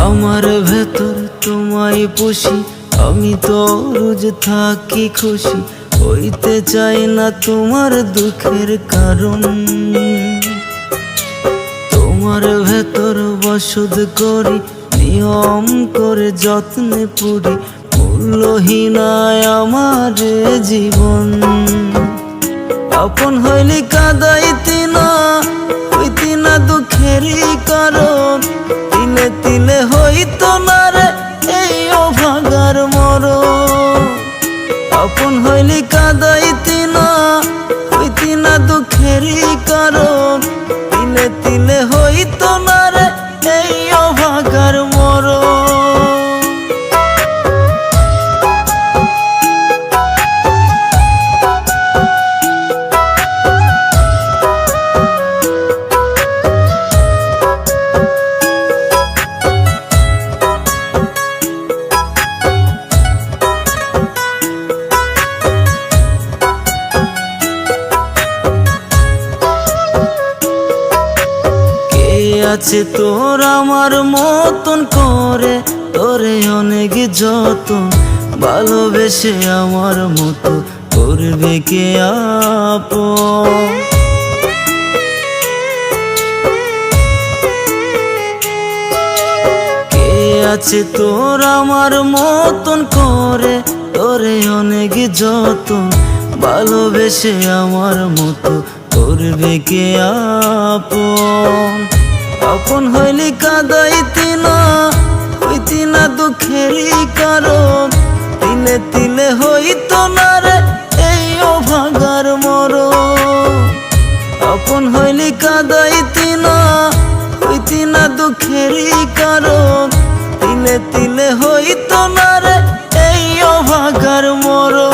আমার ভেতর তোমায় পুষি, আমি তো রোজ থাকি খুশি, হইতে চাই না তোমার দুঃখের কারণ। তোমার ভেতর বসত করি, নিয়ম করে যত্নে পুরি, মূল্যহীনায় আমার জীবন। আপন হইলি কাঁদাইতি না, হইতি না দুঃখেরই কারণ, তিলে তিলে হইতো না রে এই অভাগার মরণ। আপন হইলি কাঁদাইতি না, হইতি না দুঃখেরই কারণ, তিলে তিলে হইতো না রে এই অভাগার মরণ। আছে তোর আমার মতন করে, তোরে অনেক যতন, ভালোবেসে আমার মতো করবে কে আপন। কে আছে তোর আমার মতন করে, তোরে অনেক যতন, ভালোবেসে আমার মতো করবে কে আপন। আপন হইলি কাঁদাইতি না, হইতি না দুঃখেরই কারণ, তিলে তিলে হইতো না রে এই অভাগার মরণ। আপন হইলি কাঁদাইতি না, হইতি না দুঃখেরই কারণ, তিলে তিলে হইতো না রে এই অভাগার মরণ।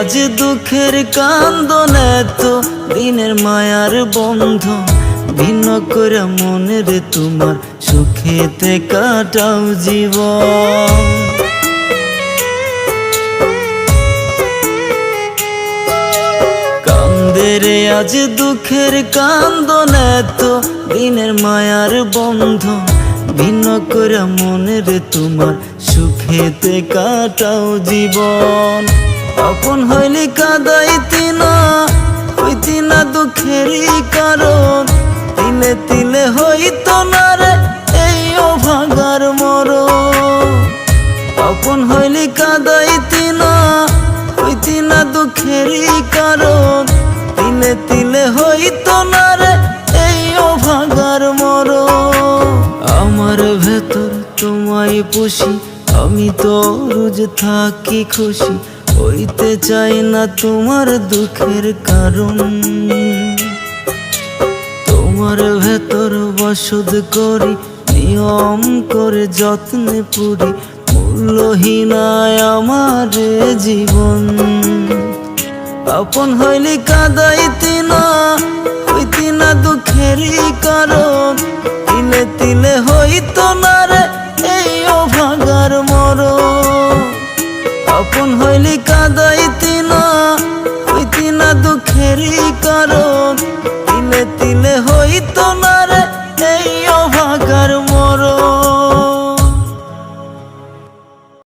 আজ দুঃখের কান্দন, এত দিনের মায়ার বন্ধন, ভিন্ন করে মনের তোমার সুখেতে কাটাও জীবন। কান্দেরে আজ দুঃখের কান্দন, এত দিনের মায়ার বন্ধন, ভিন্ন করে মনের তোমার সুখেতে কাটাও জীবন। আপন হইলি কাঁদাইতি না, হইতি না দুঃখেরই কারণ, তিলে তিলে হইতো না রে এই অভাগার মরণ। আপন হইলি কাঁদাইতি না, হইতি না দুঃখেরই কারণ, তিলে তিলে হইতো না রে এই অভাগার মরণ। আমার ভেতর তোমায় পুষি, আমি তো রোজ থাকি খুশি, হইতে চাই না তোমার দুঃখের কারণ। তোমার ভেতর বসত করি, নিয়ম করে যত্নে পুরি, মূল্যহীনায় আমার জীবন। আপন হইলি কাঁদাইতি না, হইতি না দুঃখেরই কারণ, তিলে তিলে হইতো না রে এই অভাগার মরণ। আপন হইলি কাঁদাইতি না, হইতি না দুঃখেরই কারণ,